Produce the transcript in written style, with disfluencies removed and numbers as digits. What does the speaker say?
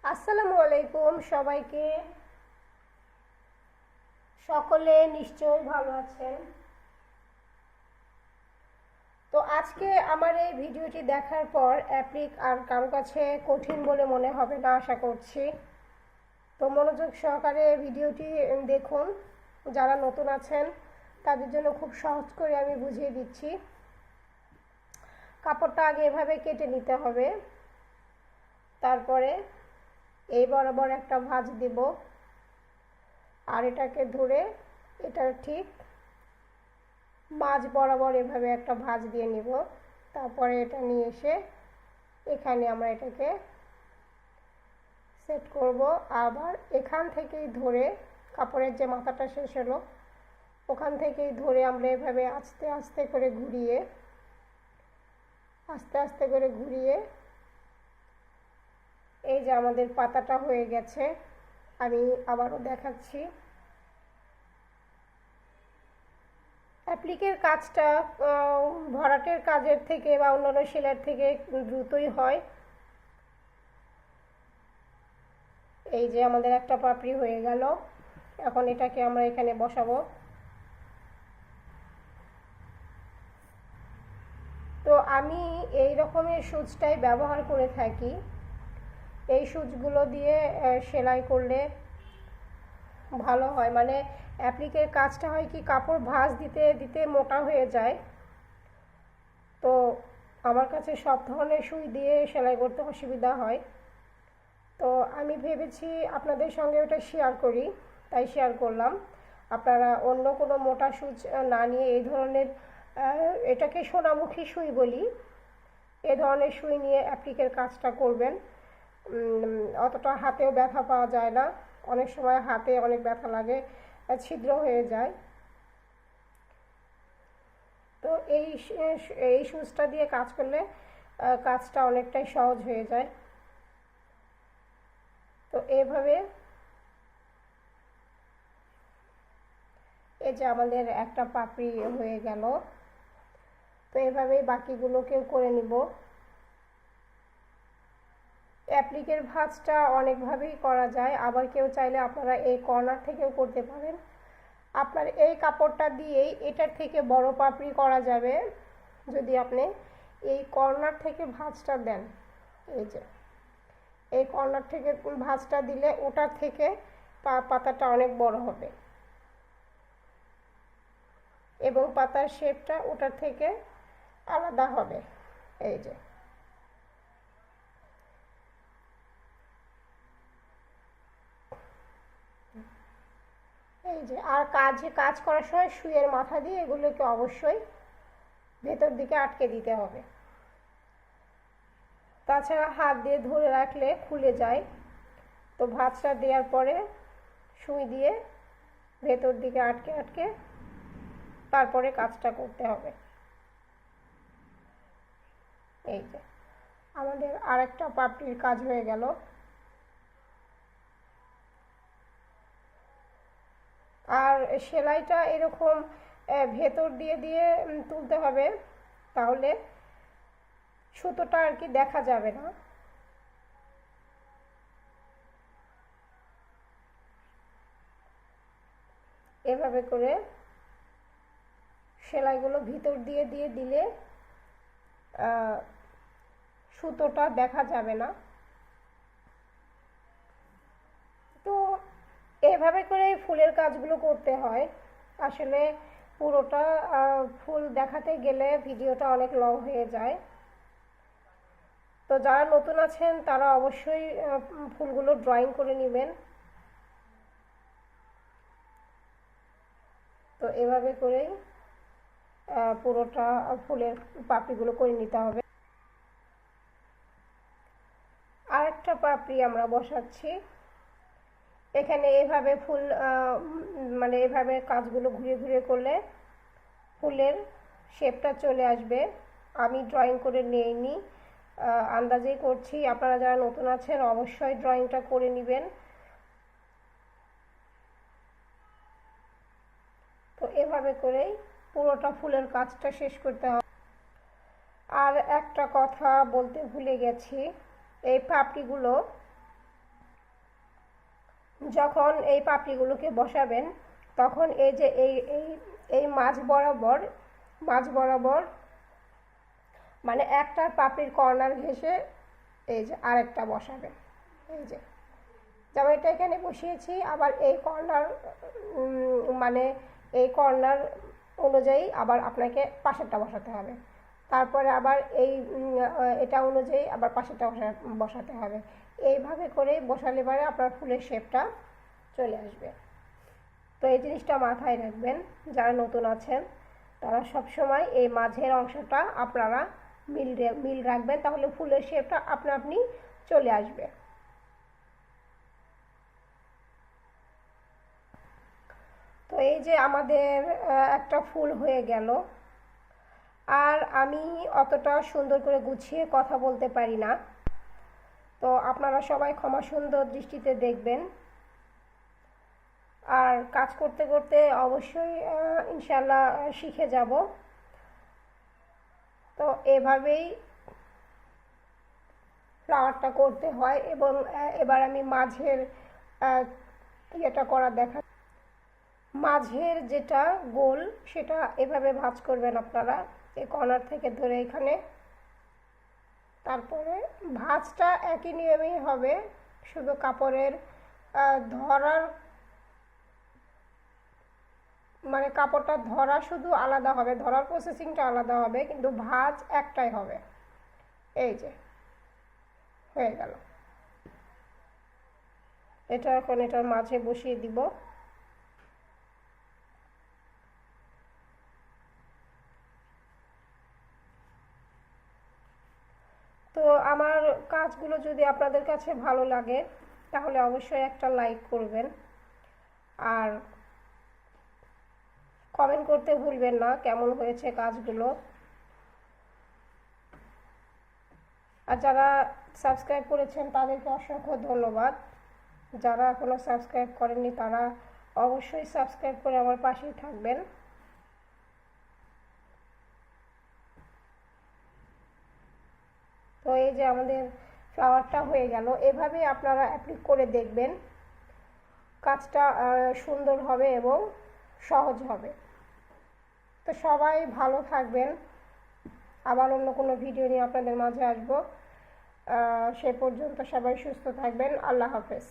আসসালামু আলাইকুম সবাইকে। সকলে নিশ্চয়ই ভালো আছেন। তো আজকে আমার এই ভিডিওটি দেখার পর অ্যাপ্লিক আর কারো কাছে কঠিন বলে মনে হবে না আশা করছি। তো মনোযোগ সহকারে ভিডিওটি দেখুন। যারা নতুন আছেন তাদের জন্য খুব সহজ করে আমি বুঝিয়ে দিচ্ছি। কাপড়টা আগে এভাবে কেটে নিতে হবে, তারপরে এই বরাবর একটা ভাঁজ দেব, আর এটাকে ধরে এটার ঠিক মাঝ বরাবর এভাবে একটা ভাঁজ দিয়ে নিব। তারপরে এটা নিয়ে এসে এখানে আমরা এটাকে সেট করব। আবার এখান থেকেই ধরে কাপড়ের যে মাথাটা শেষ হলো ওখান থেকেই ধরে আমরা এভাবে আস্তে আস্তে করে ঘুরিয়ে এই যে আমাদের পাতাটা হয়ে গেছে। আমি আবারও দেখাচ্ছি। অ্যাপ্লিকের কাজটা ভরাটের কাজের থেকে বা অন্যান্য সেলাইয়ের থেকে দ্রুতই হয়। এই যে আমাদের একটা পাপড়ি হয়ে গেল। এখন এটাকে আমরা এখানে বসাবো। তো আমি এই রকমের সুচটাই ব্যবহার করে থাকি। এই সুচগুলো দিয়ে সেলাই করলে ভালো হয়। মানে অ্যাপ্লিকের কাজটা হয় কি, কাপড় ভাঁজ দিতে দিতে মোটা হয়ে যায়। তো আমার কাছে সব ধরনের সুই দিয়ে সেলাই করতে অসুবিধা হয়। তো আমি ভেবেছি আপনাদের সঙ্গে ওটা শেয়ার করি, তাই শেয়ার করলাম। আপনারা অন্য কোনো মোটা সুচ না নিয়ে এই ধরনের, এটাকে সোনামুখী সুই বলি, এ ধরনের সুই নিয়ে অ্যাপ্লিকের কাজটা করবেন। অতটা হাতেও ব্যথা পাওয়া যায় না। অনেক সময় হাতে অনেক ব্যথা লাগে, ছিদ্র হয়ে যায়। তো এই সুচটা দিয়ে কাজ করলে কাজটা অনেকটাই সহজ হয়ে যায়। তো এভাবে এই যে আমাদের একটা পাপড়ি হয়ে গেল। তো এভাবেই বাকিগুলোকেও করে নিব। অ্যাপ্লিকের ভাঁজটা অনেকভাবেই করা যায়, আবার কেউ চাইলে আপনারা এই কর্নার থেকেও করতে পারেন। আপনার এই কাপড়টা দিয়েই এটার থেকে বড় পাপড়ি করা যাবে যদি আপনি এই কর্নার থেকে ভাঁজটা দেন। এই যে এই কর্নার থেকে ভাঁজটা দিলে ওটার থেকে পাতাটা অনেক বড় হবে এবং পাতার শেপটা ওটার থেকে আলাদা হবে। এই যে আর কাজ করার সময় সুইয়ের মাথা দিয়ে এগুলোকে অবশ্যই ভেতর দিকে আটকে দিতে হবে। তাছাড়া হাত দিয়ে ধরে রাখলে খুলে যায়। তো ভাঁজটা দেওয়ার পরে সুই দিয়ে ভেতর দিকে আটকে আটকে তারপরে কাজটা করতে হবে। এই যে আমাদের আরেকটা পাপড়ির কাজ হয়ে গেল। আর সেলাইটা এরকম ভেতর দিয়ে দিয়ে তুলতে হবে, তাহলে সুতোটা আর কি দেখা যাবে না। এভাবে করে সেলাইগুলো ভিতর দিয়ে দিয়ে দিলে সুতোটা দেখা যাবে না। তো এভাবে করে ফুলের কাজগুলো করতে হয়। আসলে পুরোটা ফুল দেখাতে গেলে ভিডিওটা অনেক লং হয়ে যায়। তো যারা নতুন আছেন তারা অবশ্যই ফুলগুলো ড্রয়িং করে নেবেন। তো এভাবে করেই পুরোটা ফুলের পাপড়িগুলো করে নিতে হবে। আরেকটা পাপড়ি আমরা বসাচ্ছি। এখানে এভাবে ফুল মানে এভাবে কাজগুলো ঘুরে ঘুরে করলে ফুলের শেপটা চলে আসবে। আমি ড্রয়িং করে নিইনি, আন্দাজেই করছি। আপনারা যারা নতুন আছেন অবশ্যই ড্রয়িংটা করে নেবেন। তো এভাবে করেই পুরোটা ফুলের কাজটা শেষ করতে হবে। আর একটা কথা বলতে ভুলে গেছি, এই পাপড়িগুলো যখন এই পাপড়িগুলোকে বসাবেন তখন এই যে এই মাঝ বরাবর মানে একটার পাপড়ির কর্নার ঘেঁষে এই যে আরেকটা বসাবেন। এই যে যেমন এটা এখানে বসিয়েছি, আবার এই কর্নার মানে এই কর্নার অনুযায়ী আবার আপনাকে পাশেরটা বসাতে হবে, তারপরে আবার এটা অনুযায়ী আবার পাশেরটা বসাতে হবে। এইভাবে করে বসালে পরে আপনার ফুলের শেপটা চলে আসবে। তো এই জিনিসটা মাথায় রাখবেন, যারা নতুন আছেন তারা সবসময় এই মাঝের অংশটা আপনারা মিল রাখবেন, তাহলে ফুলের শেপটা আপনি চলে আসবে। তো এই যে আমাদের একটা ফুল হয়ে গেল। আর আমি অতটা সুন্দর করে গুছিয়ে কথা বলতে পারি না, তো আপনারা সবাই ক্ষমা সুন্দর দৃষ্টিতে দেখবেন। আর কাজ করতে করতে অবশ্যই ইনশাল্লাহ শিখে যাব। তো এভাবেই ফ্লাওয়ারটা করতে হয়। এবং এবার আমি মাঝের ইয়েটা করা দেখা, মাঝের যেটা গোল সেটা এভাবে ভাঁজ করবেন আপনারা, এই কর্নার থেকে ধরে এখানে। তারপরে ভাঁজটা একই নিয়মেই হবে, শুধু কাপড়ের ধরার মানে কাপড়টা ধরা শুধু আলাদা হবে, ধরার প্রসেসিংটা আলাদা হবে, কিন্তু ভাঁজ একটাই হবে। এই যে হয়ে গেল। এটা এখন এটার মাঝে বসিয়ে দিব। তো আমার কাজগুলো যদি আপনাদের কাছে ভালো লাগে তাহলে অবশ্যই একটা লাইক করবেন, আর কমেন্ট করতে ভুলবেন না কেমন হয়েছে কাজগুলো। আর যারা সাবস্ক্রাইব করেছেন তাদেরকে অসংখ্য ধন্যবাদ। যারা এখনও সাবস্ক্রাইব করেননি তারা অবশ্যই সাবস্ক্রাইব করে আমার পাশেই থাকবেন। তো এই যে আমাদের ফ্লাওয়ারটা হয়ে গেল। এভাবে আপনারা অ্যাপ্লিক করে দেখবেন, কাজটা সুন্দর হবে এবং সহজ হবে। তো সবাই ভালো থাকবেন, আবার অন্য কোনো ভিডিও নিয়ে আপনাদের মাঝে আসবো। সে পর্যন্ত সবাই সুস্থ থাকবেন। আল্লাহ হাফেজ।